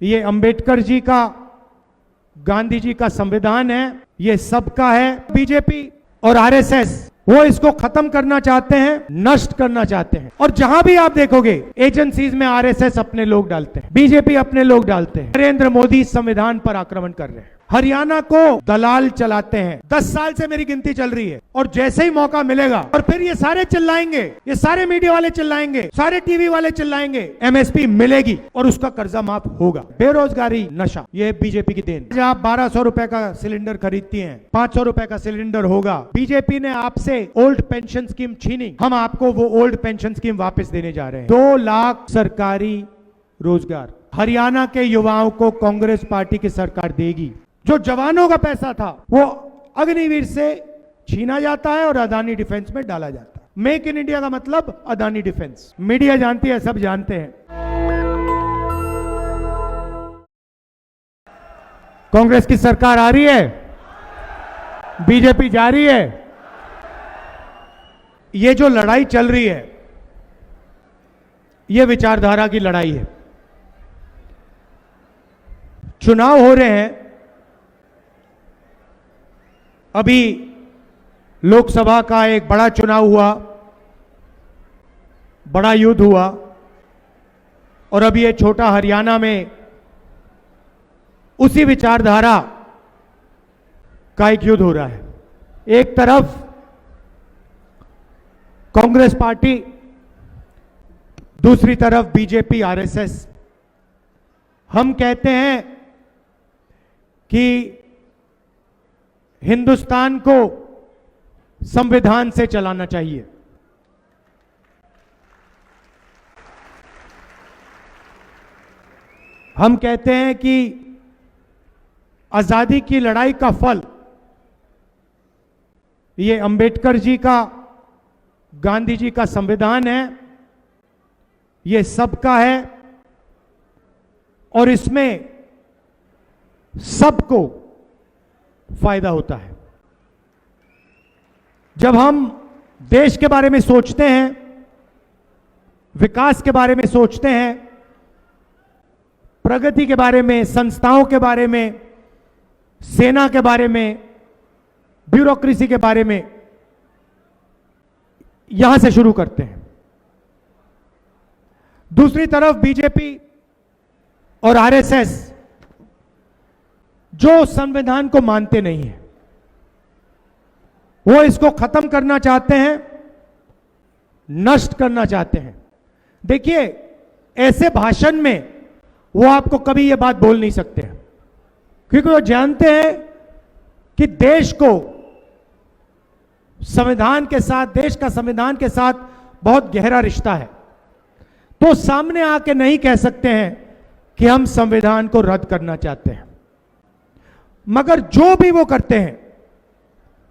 ये अंबेडकर जी का, गांधी जी का संविधान है, ये सबका है। बीजेपी और आरएसएस वो इसको खत्म करना चाहते हैं, नष्ट करना चाहते हैं। और जहां भी आप देखोगे एजेंसीज में आरएसएस अपने लोग डालते हैं, बीजेपी अपने लोग डालते हैं। नरेंद्र मोदी संविधान पर आक्रमण कर रहे हैं, हरियाणा को दलाल चलाते हैं। 10 साल से मेरी गिनती चल रही है और जैसे ही मौका मिलेगा और फिर ये सारे चिल्लाएंगे, ये सारे मीडिया वाले चिल्लाएंगे, सारे टीवी वाले चिल्लाएंगे, एमएसपी मिलेगी और उसका कर्जा माफ होगा। बेरोजगारी, नशा, ये बीजेपी की देन। जब आप 1200 रुपए का सिलेंडर खरीदती हैं, 500 रुपए का सिलेंडर होगा। बीजेपी ने आपसे ओल्ड पेंशन स्कीम छीनी, हम आपको वो ओल्ड पेंशन स्कीम वापस देने जा रहे हैं। 2 लाख सरकारी रोजगार हरियाणा के युवाओं को कांग्रेस पार्टी की सरकार देगी। जो जवानों का पैसा था वो अग्निवीर से छीना जाता है और अदानी डिफेंस में डाला जाता है। मेक इन इंडिया का मतलब अदानी डिफेंस। मीडिया जानती है, सब जानते हैं। कांग्रेस की सरकार आ रही है, बीजेपी जा रही है। ये जो लड़ाई चल रही है ये विचारधारा की लड़ाई है। चुनाव हो रहे हैं, अभी लोकसभा का एक बड़ा चुनाव हुआ, बड़ा युद्ध हुआ, और अभी ये छोटा हरियाणा में उसी विचारधारा का एक युद्ध हो रहा है। एक तरफ कांग्रेस पार्टी, दूसरी तरफ बीजेपी आरएसएस। हम कहते हैं कि हिंदुस्तान को संविधान से चलाना चाहिए। हम कहते हैं कि आजादी की लड़ाई का फल ये अंबेडकर जी का, गांधी जी का संविधान है, ये सबका है और इसमें सबको फायदा होता है। जब हम देश के बारे में सोचते हैं, विकास के बारे में सोचते हैं, प्रगति के बारे में, संस्थाओं के बारे में, सेना के बारे में, ब्यूरोक्रेसी के बारे में, यहां से शुरू करते हैं। दूसरी तरफ बीजेपी और आरएसएस जो संविधान को मानते नहीं है, वो इसको खत्म करना चाहते हैं, नष्ट करना चाहते हैं। देखिए, ऐसे भाषण में वो आपको कभी ये बात बोल नहीं सकते हैं, क्योंकि वो जानते हैं कि देश को संविधान के साथ, देश का संविधान के साथ बहुत गहरा रिश्ता है। तो सामने आके नहीं कह सकते हैं कि हम संविधान को रद्द करना चाहते हैं, मगर जो भी वो करते हैं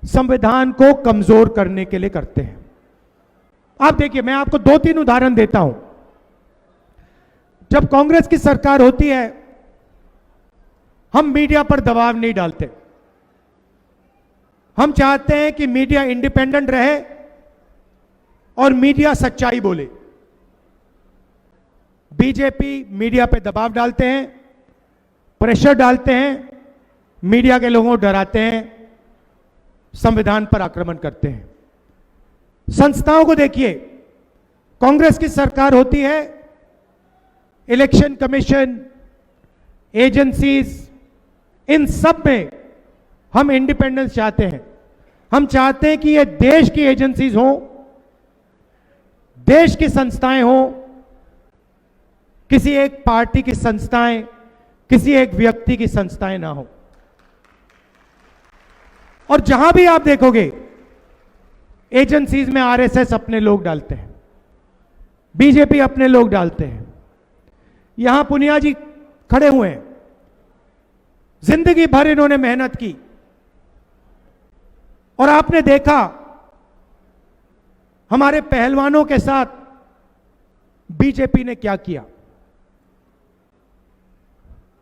संविधान को कमजोर करने के लिए करते हैं। आप देखिए, मैं आपको 2-3 उदाहरण देता हूं। जब कांग्रेस की सरकार होती है, हम मीडिया पर दबाव नहीं डालते। हम चाहते हैं कि मीडिया इंडिपेंडेंट रहे और मीडिया सच्चाई बोले। बीजेपी मीडिया पे दबाव डालते हैं, प्रेशर डालते हैं, मीडिया के लोगों को डराते हैं, संविधान पर आक्रमण करते हैं। संस्थाओं को देखिए, कांग्रेस की सरकार होती है, इलेक्शन कमीशन, एजेंसीज, इन सब में हम इंडिपेंडेंस चाहते हैं। हम चाहते हैं कि ये देश की एजेंसीज हों, देश की संस्थाएं हों, किसी एक पार्टी की संस्थाएं, किसी एक व्यक्ति की संस्थाएं ना हो। और जहां भी आप देखोगे एजेंसीज में आरएसएस अपने लोग डालते हैं, बीजेपी अपने लोग डालते हैं। यहां पुनिया जी खड़े हुए हैं, जिंदगी भर इन्होंने मेहनत की और आपने देखा हमारे पहलवानों के साथ बीजेपी ने क्या किया।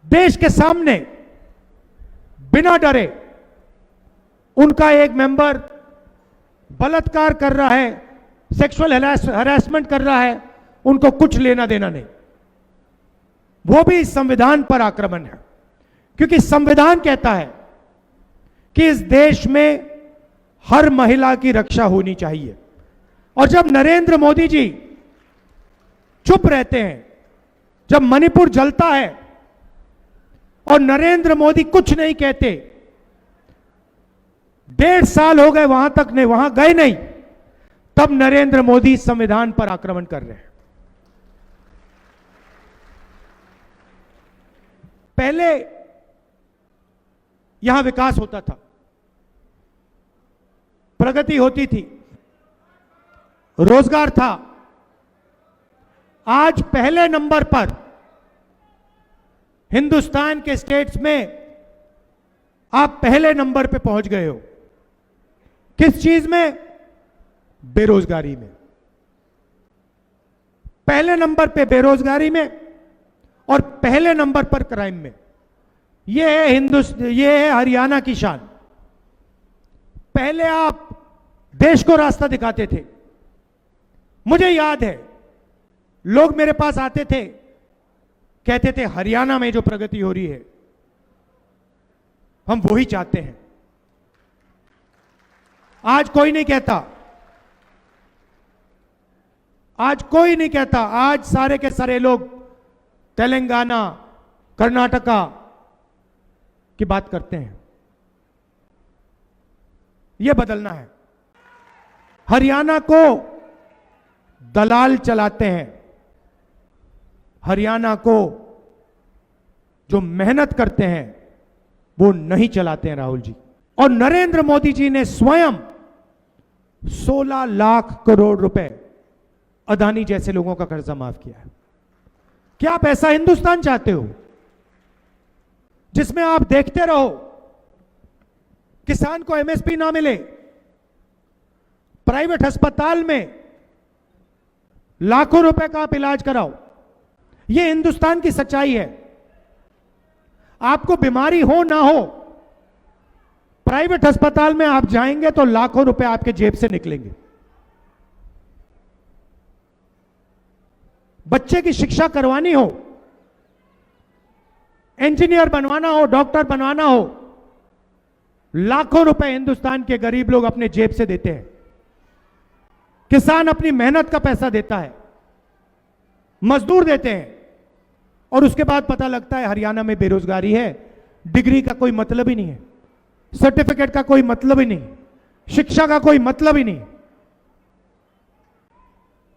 देश के सामने बिना डरे उनका एक मेंबर बलात्कार कर रहा है, सेक्सुअल हरासमेंट कर रहा है, उनको कुछ लेना देना नहीं। वो भी इस संविधान पर आक्रमण है, क्योंकि संविधान कहता है कि इस देश में हर महिला की रक्षा होनी चाहिए। और जब नरेंद्र मोदी जी चुप रहते हैं, जब मणिपुर जलता है और नरेंद्र मोदी कुछ नहीं कहते, 1.5 साल हो गए वहां तक नहीं, वहां गए नहीं, तब नरेंद्र मोदी संविधान पर आक्रमण कर रहे हैं। पहले यहां विकास होता था, प्रगति होती थी, रोजगार था। आज पहले नंबर पर हिंदुस्तान के स्टेट्स में आप पहले नंबर पे पहुंच गए हो। किस चीज में? बेरोजगारी में। पहले नंबर पे बेरोजगारी में और पहले नंबर पर क्राइम में। ये है हरियाणा की शान। पहले आप देश को रास्ता दिखाते थे। मुझे याद है, लोग मेरे पास आते थे, कहते थे हरियाणा में जो प्रगति हो रही है हम वही चाहते हैं। आज कोई नहीं कहता, आज कोई नहीं कहता। आज सारे के सारे लोग तेलंगाना, कर्नाटका की बात करते हैं। यह बदलना है। हरियाणा को दलाल चलाते हैं। हरियाणा को जो मेहनत करते हैं वो नहीं चलाते हैं राहुल जी। और नरेंद्र मोदी जी ने स्वयं 16 लाख करोड़ रुपए अदानी जैसे लोगों का कर्जा माफ किया है। क्या आप ऐसा हिंदुस्तान चाहते हो जिसमें आप देखते रहो किसान को एमएसपी ना मिले, प्राइवेट अस्पताल में लाखों रुपए का आप इलाज कराओ? यह हिंदुस्तान की सच्चाई है। आपको बीमारी हो ना हो, प्राइवेट अस्पताल में आप जाएंगे तो लाखों रुपए आपके जेब से निकलेंगे। बच्चे की शिक्षा करवानी हो, इंजीनियर बनवाना हो, डॉक्टर बनवाना हो, लाखों रुपए हिंदुस्तान के गरीब लोग अपने जेब से देते हैं। किसान अपनी मेहनत का पैसा देता है, मजदूर देते हैं, और उसके बाद पता लगता है हरियाणा में बेरोजगारी है। डिग्री का कोई मतलब ही नहीं है, सर्टिफिकेट का कोई मतलब ही नहीं, शिक्षा का कोई मतलब ही नहीं।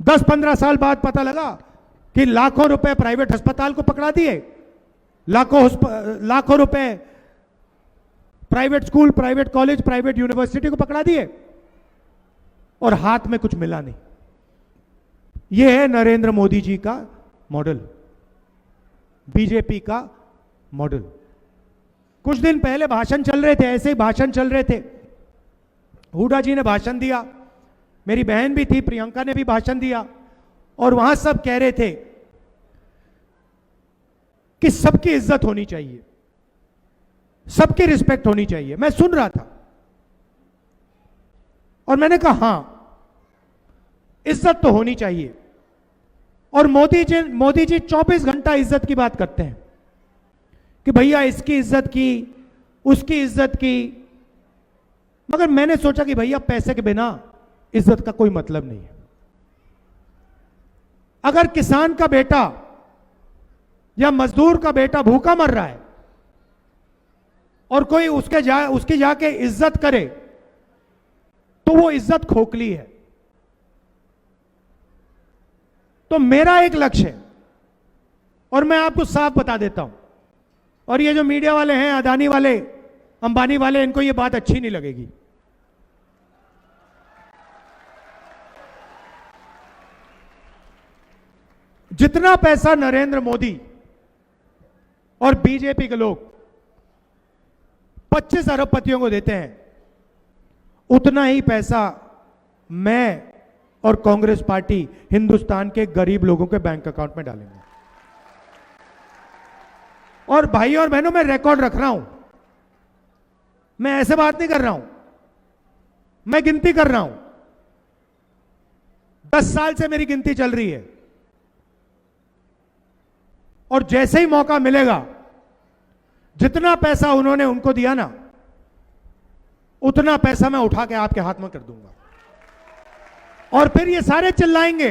10-15 साल बाद पता लगा कि लाखों रुपए प्राइवेट अस्पताल को पकड़ा दिए, लाखों रुपए private school, private college, private university को पकड़ा दिए और हाथ में कुछ मिला नहीं। यह है नरेंद्र मोदी जी का मॉडल, बीजेपी का मॉडल। कुछ दिन पहले भाषण चल रहे थे, ऐसे ही भाषण चल रहे थे। हुड्डा जी ने भाषण दिया, मेरी बहन भी थी, प्रियंका ने भी भाषण दिया, और वहां सब कह रहे थे कि सबकी इज्जत होनी चाहिए, सबकी रिस्पेक्ट होनी चाहिए। मैं सुन रहा था और मैंने कहा हां, इज्जत तो होनी चाहिए। और मोदी जी 24 घंटा इज्जत की बात करते हैं कि भैया इसकी इज्जत की, उसकी इज्जत की। मगर मैंने सोचा कि भैया पैसे के बिना इज्जत का कोई मतलब नहीं है। अगर किसान का बेटा या मजदूर का बेटा भूखा मर रहा है और कोई उसकी जाके इज्जत करे तो वो इज्जत खोखली है। तो मेरा एक लक्ष्य है और मैं आपको साफ बता देता हूं, और ये जो मीडिया वाले हैं, अदानी वाले, अंबानी वाले, इनको ये बात अच्छी नहीं लगेगी। जितना पैसा नरेंद्र मोदी और बीजेपी के लोग 25 अरबपतियों को देते हैं, उतना ही पैसा मैं और कांग्रेस पार्टी हिंदुस्तान के गरीब लोगों के बैंक अकाउंट में डालेंगे। और भाई और बहनों, मैं रिकॉर्ड रख रहा हूं, मैं ऐसे बात नहीं कर रहा हूं, मैं गिनती कर रहा हूं। 10 साल से मेरी गिनती चल रही है। और जैसे ही मौका मिलेगा, जितना पैसा उन्होंने उनको दिया ना, उतना पैसा मैं उठा के आपके हाथ में कर दूंगा। और फिर ये सारे चिल्लाएंगे,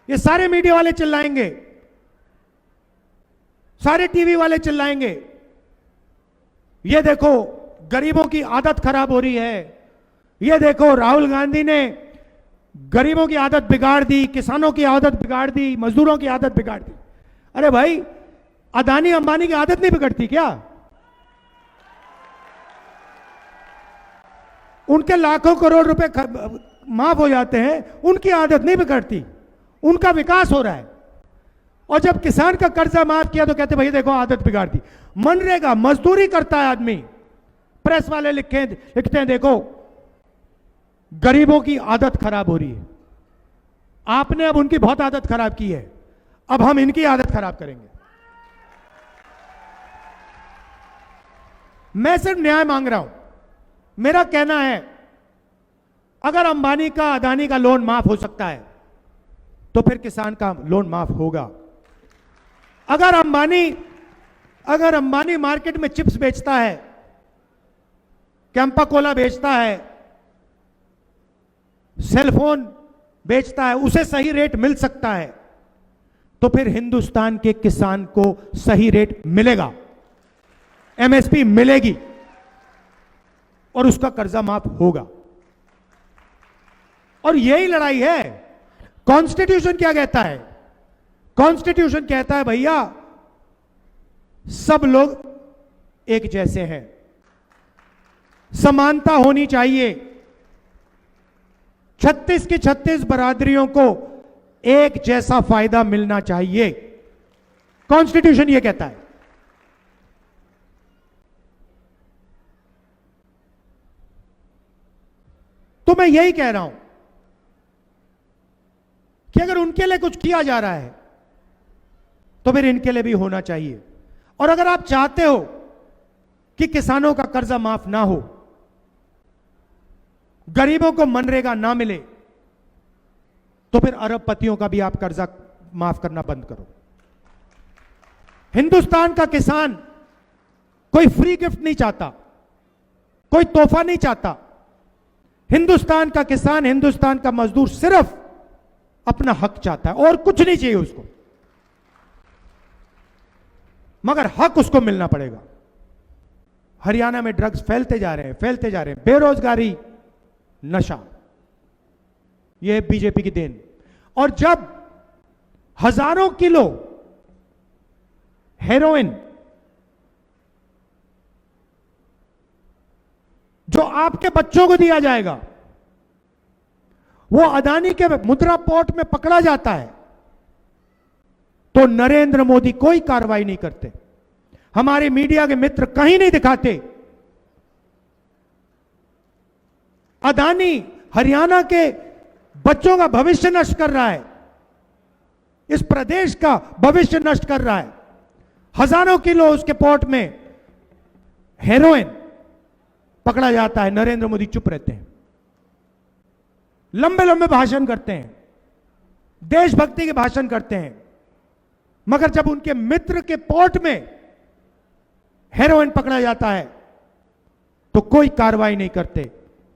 ये सारे मीडिया वाले चिल्लाएंगे, सारे टीवी वाले चिल्लाएंगे, ये देखो गरीबों की आदत खराब हो रही है, ये देखो राहुल गांधी ने गरीबों की आदत बिगाड़ दी, किसानों की आदत बिगाड़ दी, मजदूरों की आदत बिगाड़ दी। अरे भाई, अदानी अंबानी की आदत नहीं बिगड़ती क्या? उनके लाखों करोड़ रुपए माफ हो जाते हैं, उनकी आदत नहीं बिगड़ती, उनका विकास हो रहा है। और जब किसान का कर्जा माफ किया तो कहते भाई देखो आदत बिगाड़ दी। मनरेगा, मजदूरी करता है आदमी, प्रेस वाले लिखते हैं देखो गरीबों की आदत खराब हो रही है। आपने अब उनकी बहुत आदत खराब की है, अब हम इनकी आदत खराब करेंगे। मैं सिर्फ न्याय मांग रहा हूं। मेरा कहना है अगर अंबानी का, अदानी का लोन माफ हो सकता है तो फिर किसान का लोन माफ होगा। अगर अंबानी मार्केट में चिप्स बेचता है, कैंपा कोला बेचता है, सेलफोन बेचता है, उसे सही रेट मिल सकता है, तो फिर हिंदुस्तान के किसान को सही रेट मिलेगा, एमएसपी मिलेगी और उसका कर्जा माफ होगा। और यही लड़ाई है। कॉन्स्टिट्यूशन क्या कहता है? कॉन्स्टिट्यूशन कहता है भैया सब लोग एक जैसे हैं, समानता होनी चाहिए, 36 की 36 बरादरियों को एक जैसा फायदा मिलना चाहिए। कॉन्स्टिट्यूशन यह कहता है। तो मैं यही कह रहा हूं कि अगर उनके लिए कुछ किया जा रहा है तो फिर इनके लिए भी होना चाहिए। और अगर आप चाहते हो कि किसानों का कर्जा माफ ना हो, गरीबों को मनरेगा ना मिले, तो फिर अरबपतियों का भी आप कर्जा माफ करना बंद करो। हिंदुस्तान का किसान कोई फ्री गिफ्ट नहीं चाहता, कोई तोहफा नहीं चाहता। हिंदुस्तान का किसान, हिंदुस्तान का मजदूर सिर्फ अपना हक चाहता है और कुछ नहीं चाहिए उसको, मगर हक उसको मिलना पड़ेगा। हरियाणा में ड्रग्स फैलते जा रहे हैं, बेरोजगारी, नशा, यह बीजेपी की देन। और जब हजारों किलो हेरोइन जो आपके बच्चों को दिया जाएगा वो अदानी के मुद्रा पोर्ट में पकड़ा जाता है, तो नरेंद्र मोदी कोई कार्रवाई नहीं करते, हमारे मीडिया के मित्र कहीं नहीं दिखाते। अदानी हरियाणा के बच्चों का भविष्य नष्ट कर रहा है, इस प्रदेश का भविष्य नष्ट कर रहा है। हजारों किलो उसके पोर्ट में हेरोइन पकड़ा जाता है, नरेंद्र मोदी चुप रहते हैं, लंबे लंबे भाषण करते हैं, देशभक्ति के भाषण करते हैं, मगर जब उनके मित्र के पोर्ट में हेरोइन पकड़ा जाता है तो कोई कार्रवाई नहीं करते,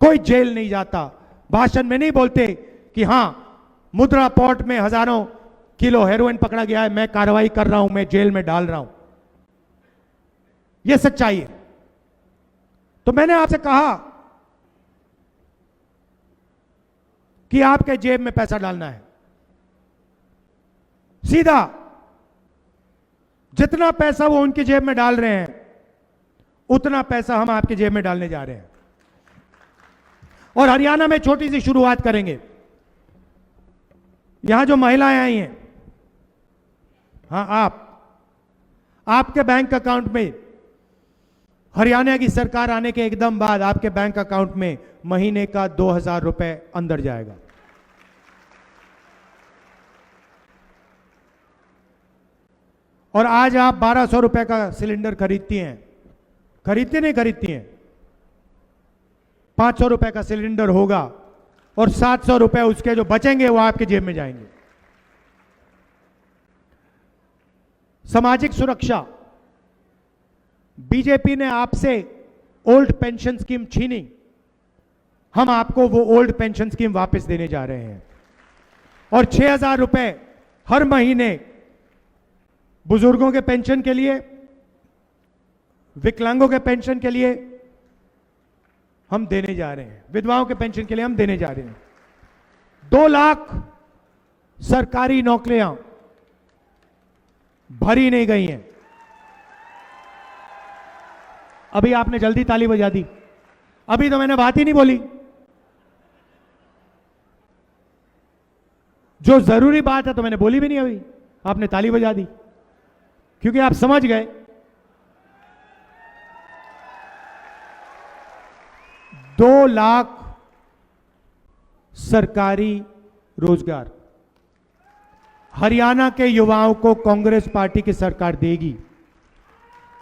कोई जेल नहीं जाता, भाषण में नहीं बोलते कि हां मुद्रा पोर्ट में हजारों किलो हेरोइन पकड़ा गया है, मैं कार्रवाई कर रहा हूं, मैं जेल में डाल रहा हूं। यह सच्चाई है। तो मैंने आपसे कहा कि आपके जेब में पैसा डालना है, सीधा जितना पैसा वो उनकी जेब में डाल रहे हैं उतना पैसा हम आपके जेब में डालने जा रहे हैं। और हरियाणा में छोटी सी शुरुआत करेंगे। यहां जो महिलाएं आई हैं, हां आपके बैंक अकाउंट में हरियाणा की सरकार आने के एकदम बाद आपके बैंक अकाउंट में महीने का 2000 रुपए अंदर जाएगा। और आज आप 1200 रुपए का सिलेंडर खरीदती हैं, खरीदती हैं, 500 रुपए का सिलेंडर होगा और 700 रुपए उसके जो बचेंगे वो आपके जेब में जाएंगे। सामाजिक सुरक्षा, बीजेपी ने आपसे ओल्ड पेंशन स्कीम छीनी, हम आपको वो ओल्ड पेंशन स्कीम वापस देने जा रहे हैं। और 6,000 रुपए हर महीने बुजुर्गों के पेंशन के लिए, विकलांगों के पेंशन के लिए हम देने जा रहे हैं, विधवाओं के पेंशन के लिए हम देने जा रहे हैं। 2 लाख सरकारी नौकरियां भरी नहीं गई हैं। अभी आपने जल्दी ताली बजा दी, अभी तो मैंने बात ही नहीं बोली। जो जरूरी बात है तो मैंने बोली भी नहीं, अभी आपने ताली बजा दी, क्योंकि आप समझ गए 2 लाख सरकारी रोजगार हरियाणा के युवाओं को कांग्रेस पार्टी की सरकार देगी।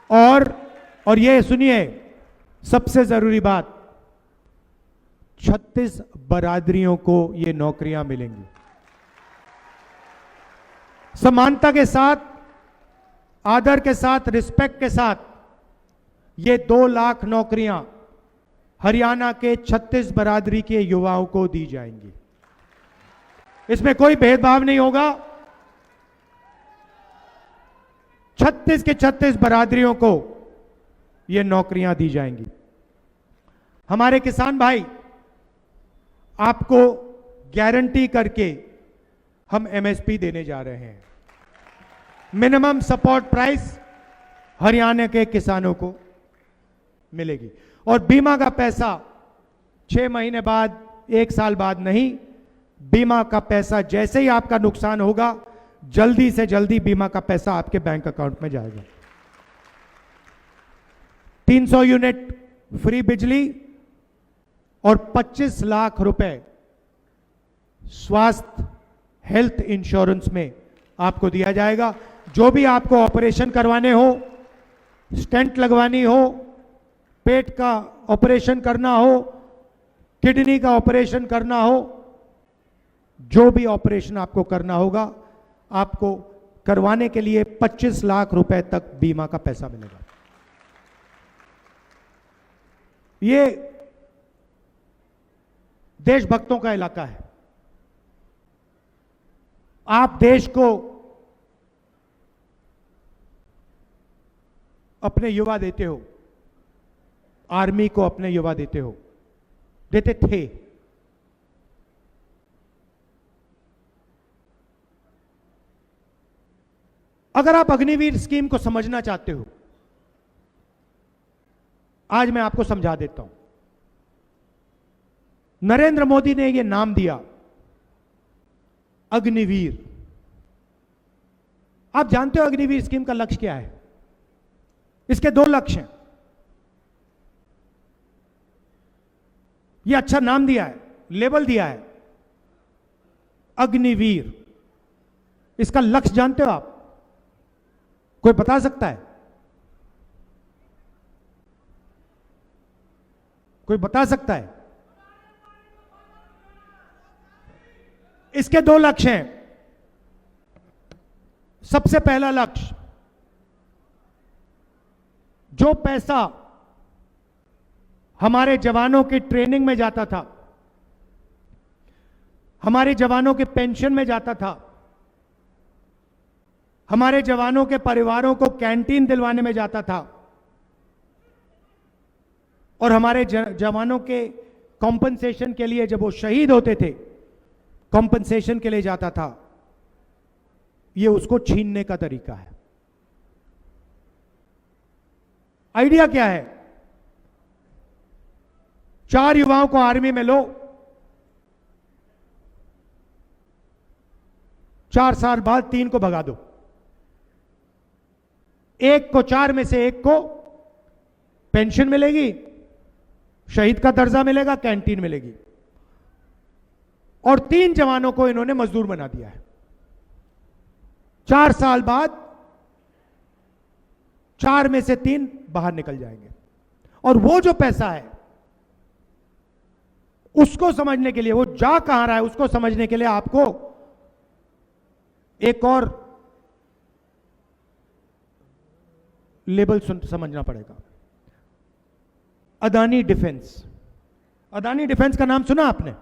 और ये सुनिए, सबसे जरूरी बात, 36 बरादरियों को ये नौकरियां मिलेंगी। समानता के साथ, आदर के साथ, रिस्पेक्ट के साथ ये 2 लाख नौकरियां हरियाणा के 36 बरादरी के युवाओं को दी जाएंगी। इसमें कोई भेदभाव नहीं होगा। 36 के 36 बरादरियों को ये नौकरियां दी जाएंगी। हमारे किसान भाई, आपको गारंटी करके हम एमएसपी देने जा रहे हैं। मिनिमम सपोर्ट प्राइस हरियाणा के किसानों को मिलेगी। और बीमा का पैसा 6 महीने बाद, 1 साल बाद नहीं, बीमा का पैसा जैसे ही आपका नुकसान होगा, जल्दी से जल्दी बीमा का पैसा आपके बैंक अकाउंट में जाएगा। 300 यूनिट फ्री बिजली और 25 लाख रुपए स्वास्थ्य हेल्थ इंश्योरेंस में आपको दिया जाएगा। जो भी आपको ऑपरेशन करवाने हो, स्टेंट लगवानी हो, पेट का ऑपरेशन करना हो, किडनी का ऑपरेशन करना हो, जो भी ऑपरेशन आपको करना होगा, आपको करवाने के लिए 25 लाख रुपए तक बीमा का पैसा मिलेगा। ये देशभक्तों का इलाका है। आप देश को अपने युवा देते हो, आर्मी को अपने युवा देते हो, देते थे। अगर आप अग्निवीर स्कीम को समझना चाहते हो, आज मैं आपको समझा देता हूं। नरेंद्र मोदी ने यह नाम दिया अग्निवीर। आप जानते हो अग्निवीर स्कीम का लक्ष्य क्या है? इसके 2 लक्ष्य हैं। यह अच्छा नाम दिया है, लेबल दिया है अग्निवीर। इसका लक्ष्य जानते हो आप? कोई बता सकता है? कोई बता सकता है? इसके 2 लक्ष्य हैं। सबसे पहला लक्ष्य, जो पैसा हमारे जवानों की ट्रेनिंग में जाता था, हमारे जवानों के पेंशन में जाता था, हमारे जवानों के परिवारों को कैंटीन दिलवाने में जाता था, और हमारे जवानों के कॉम्पनसेशन के लिए, जब वो शहीद होते थे, कॉम्पनसेशन के लिए जाता था, ये उसको छीनने का तरीका है। आइडिया क्या है? 4 युवाओं को आर्मी में लो, 4 साल बाद 3 को भगा दो, 1 को 4 में से 1 को पेंशन मिलेगी, शहीद का दर्जा मिलेगा, कैंटीन मिलेगी, और 3 जवानों को इन्होंने मजदूर बना दिया है। 4 साल बाद 4 में से 3 बाहर निकल जाएंगे। और वो जो पैसा है, उसको समझने के लिए, वो जा कहां रहा है उसको समझने के लिए आपको एक और लेबल समझना पड़ेगा। अदानी डिफेंस, अदानी डिफेंस का नाम सुना आपने?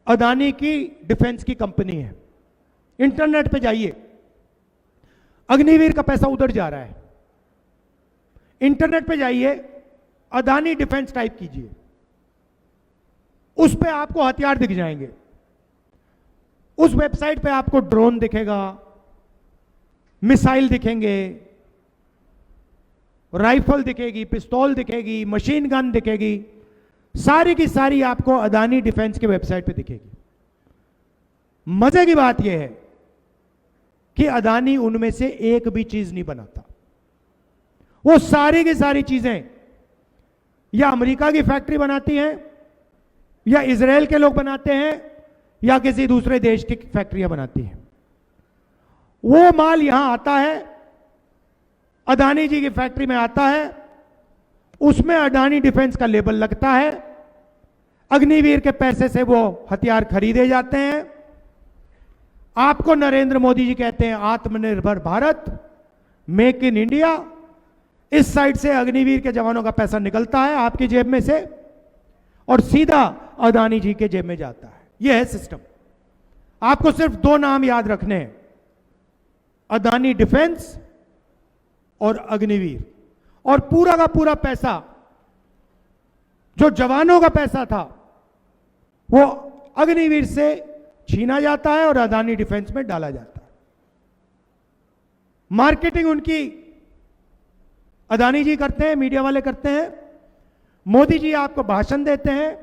अदानी की डिफेंस की कंपनी है। इंटरनेट पे जाइए, अग्निवीर का पैसा उधर जा रहा है। इंटरनेट पे जाइए, अदानी डिफेंस टाइप कीजिए, उस पे आपको हथियार दिख जाएंगे। उस वेबसाइट पे आपको ड्रोन दिखेगा, मिसाइल दिखेंगे, राइफल दिखेगी, पिस्तौल दिखेगी, मशीन गन दिखेगी, सारी की सारी आपको अदानी डिफेंस के वेबसाइट पे दिखेगी। मजे की बात यह है कि अदानी उनमें से एक भी चीज नहीं बनाता। वो सारी की सारी चीजें या अमेरिका की फैक्ट्री बनाती हैं, या इजराइल के लोग बनाते हैं, या किसी दूसरे देश की फैक्ट्रियां बनाती हैं। वो माल यहां आता है, अदानी जी की फैक्ट्री में आता है, उसमें अदानी डिफेंस का लेबल लगता है, अग्निवीर के पैसे से वो हथियार खरीदे जाते हैं। आपको नरेंद्र मोदी जी कहते हैं आत्मनिर्भर भारत, मेक इन इंडिया। इस साइड से अग्निवीर के जवानों का पैसा निकलता है आपकी जेब में से और सीधा अदानी जी के जेब में जाता है। यह है सिस्टम। आपको सिर्फ दो नाम याद रखने हैं, अदानी डिफेंस और अग्निवीर। और पूरा का पूरा पैसा जो जवानों का पैसा था वो अग्निवीर से छीना जाता है और अदानी डिफेंस में डाला जाता है। मार्केटिंग उनकी अदानी जी करते हैं, मीडिया वाले करते हैं। मोदी जी आपको भाषण देते हैं,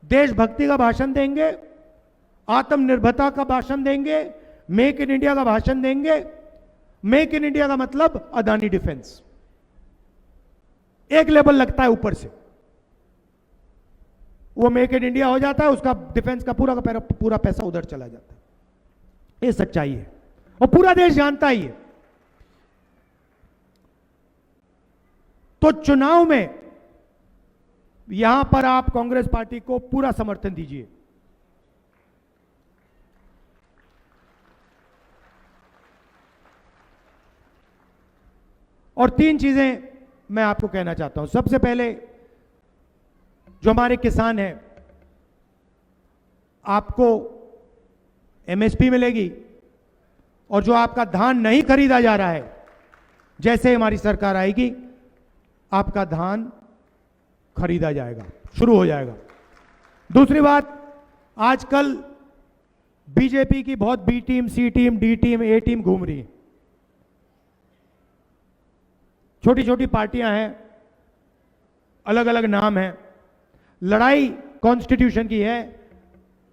देशभक्ति का भाषण देंगे, आत्मनिर्भरता का भाषण देंगे, मेक इन इंडिया का भाषण देंगे। मेक इन इंडिया का मतलब अदानी डिफेंस, एक लेबल लगता है ऊपर से, वो मेक इन इंडिया हो जाता है, उसका डिफेंस का पूरा पैसा उधर चला जाता है। ये सच्चाई है और पूरा देश जानता ही है। तो चुनाव में यहां पर आप कांग्रेस पार्टी को पूरा समर्थन दीजिए। और तीन चीजें मैं आपको कहना चाहता हूं। सबसे पहले, जो हमारे किसान हैं, आपको एमएसपी मिलेगी और जो आपका धान नहीं खरीदा जा रहा है, जैसे हमारी सरकार आएगी आपका धान खरीदा जाएगा, शुरू हो जाएगा। दूसरी बात, आजकल बीजेपी की बहुत बी टीम, सी टीम, डी टीम, ए टीम घूम रही है। छोटी छोटी पार्टियां हैं, अलग अलग नाम हैं। लड़ाई कॉन्स्टिट्यूशन की है,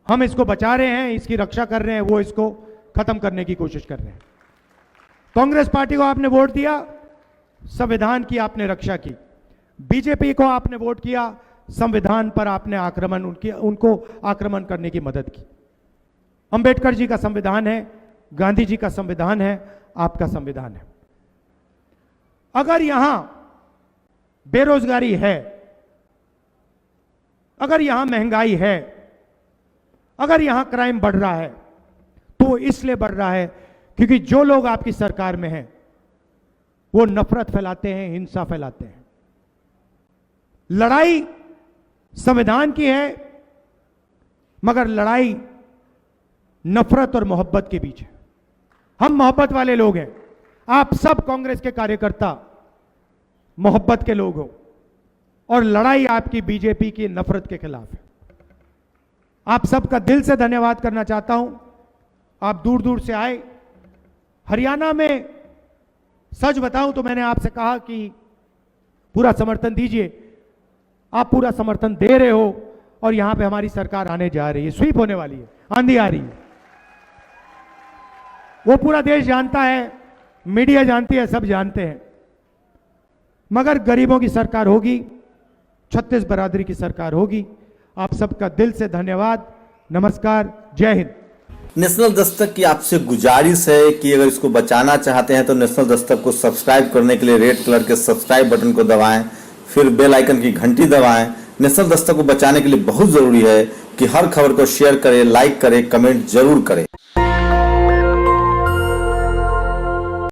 हम इसको बचा रहे हैं, इसकी रक्षा कर रहे हैं, वो इसको खत्म करने की कोशिश कर रहे हैं। कांग्रेस पार्टी को आपने वोट दिया, संविधान की आपने रक्षा की। बीजेपी को आपने वोट किया, संविधान पर आपने उनको आक्रमण करने की मदद की। अंबेडकर जी का संविधान है, गांधी जी का संविधान है, आपका संविधान है। अगर यहां बेरोजगारी है, अगर यहां महंगाई है, अगर यहां क्राइम बढ़ रहा है, तो इसलिए बढ़ रहा है क्योंकि जो लोग आपकी सरकार में हैं वो नफरत फैलाते हैं, हिंसा फैलाते हैं। लड़ाई संविधान की है, मगर लड़ाई नफरत और मोहब्बत के बीच है। हम मोहब्बत वाले लोग हैं। आप सब कांग्रेस के कार्यकर्ता मोहब्बत के लोग हो और लड़ाई आपकी बीजेपी की नफरत के खिलाफ है। आप सबका दिल से धन्यवाद करना चाहता हूं। आप दूर दूर से आए। हरियाणा में सच बताऊं तो मैंने आपसे कहा कि पूरा समर्थन दीजिए। आप पूरा समर्थन दे रहे हो और यहां पे हमारी सरकार आने जा रही है, स्वीप होने वाली है, आंधी आ रही है। वो पूरा देश जानता है, मीडिया जानती है, सब जानते हैं। मगर गरीबों की सरकार होगी, छत्तीस बरादरी की सरकार होगी। आप सबका दिल से धन्यवाद। नमस्कार, जय हिंद। नेशनल दस्तक की आपसे गुजारिश है कि अगर इसको बचाना चाहते हैं तो नेशनल दस्तक को सब्सक्राइब करने के लिए रेड कलर के सब्सक्राइब बटन को दबाएं, फिर बेल आइकन की घंटी दबाएं। नेशनल दस्तक को बचाने के लिए बहुत जरूरी है कि हर खबर को शेयर करें, लाइक करें, कमेंट जरूर करें।